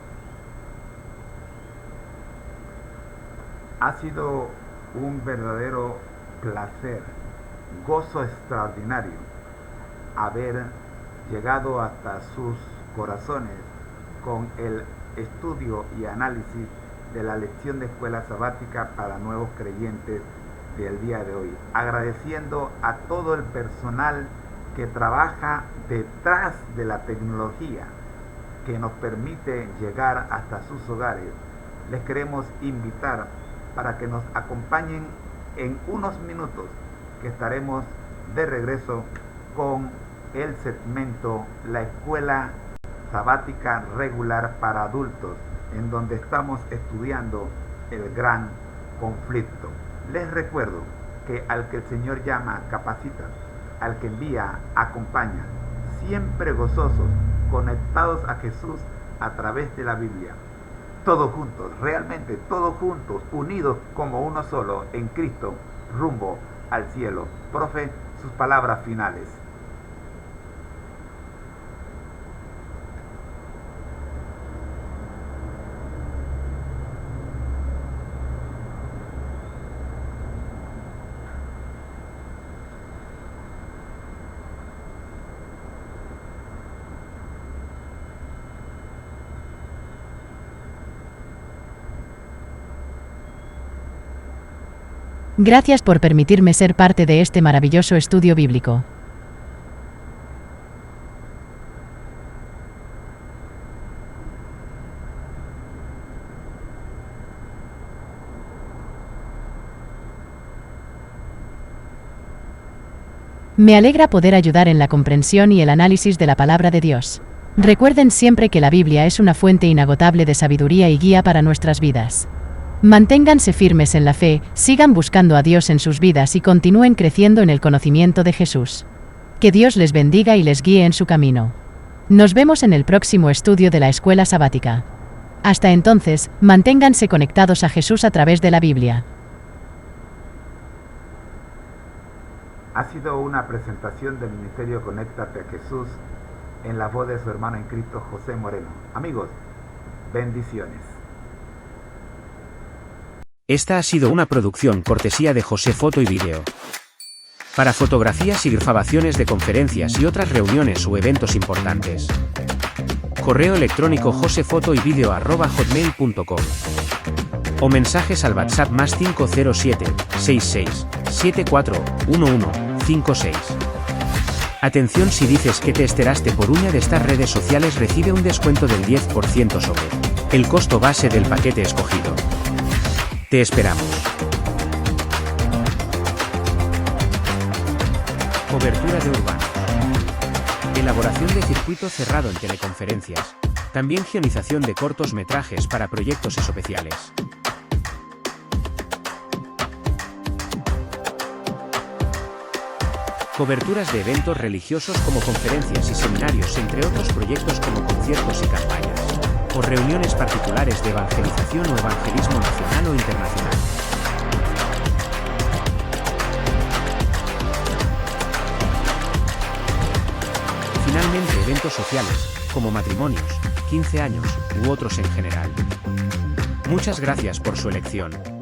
Ha sido un verdadero placer, gozo extraordinario, haber llegado hasta sus corazones con el estudio y análisis de la lección de escuela sabática para nuevos creyentes del día de hoy, agradeciendo a todo el personal que trabaja detrás de la tecnología que nos permite llegar hasta sus hogares. Les queremos invitar para que nos acompañen en unos minutos, que estaremos de regreso con el segmento La Escuela Sabática Regular para Adultos, en donde estamos estudiando el gran conflicto. Les recuerdo que al que el Señor llama, capacita, al que envía, acompaña, siempre gozosos, conectados a Jesús a través de la Biblia. Todos juntos, realmente todos juntos, unidos como uno solo en Cristo, rumbo al cielo. Profe, sus palabras finales. Gracias por permitirme ser parte de este maravilloso estudio bíblico. Me alegra poder ayudar en la comprensión y el análisis de la palabra de Dios. Recuerden siempre que la Biblia es una fuente inagotable de sabiduría y guía para nuestras vidas. Manténganse firmes en la fe, sigan buscando a Dios en sus vidas y continúen creciendo en el conocimiento de Jesús. Que Dios les bendiga y les guíe en su camino. Nos vemos en el próximo estudio de la Escuela Sabática. Hasta entonces, manténganse conectados a Jesús a través de la Biblia. Ha sido una presentación del Ministerio Conéctate a Jesús en la voz de su hermano en Cristo, José Moreno. Amigos, bendiciones. Esta ha sido una producción cortesía de José Foto y Video. Para fotografías y grabaciones de conferencias y otras reuniones o eventos importantes. Correo electrónico josefotoyvideo@hotmail.com o mensajes al WhatsApp +507 66 74 11 56. Atención, si dices que te enteraste por una de estas redes sociales, recibe un descuento del 10% sobre el costo base del paquete escogido. Te esperamos. Cobertura de urbanos. Elaboración de circuito cerrado en teleconferencias. También guionización de cortos metrajes para proyectos especiales. Coberturas de eventos religiosos como conferencias y seminarios, entre otros proyectos como conciertos y campañas. o reuniones particulares de evangelización o evangelismo nacional o internacional. Finalmente, eventos sociales, como matrimonios, 15 años, u otros en general. Muchas gracias por su elección.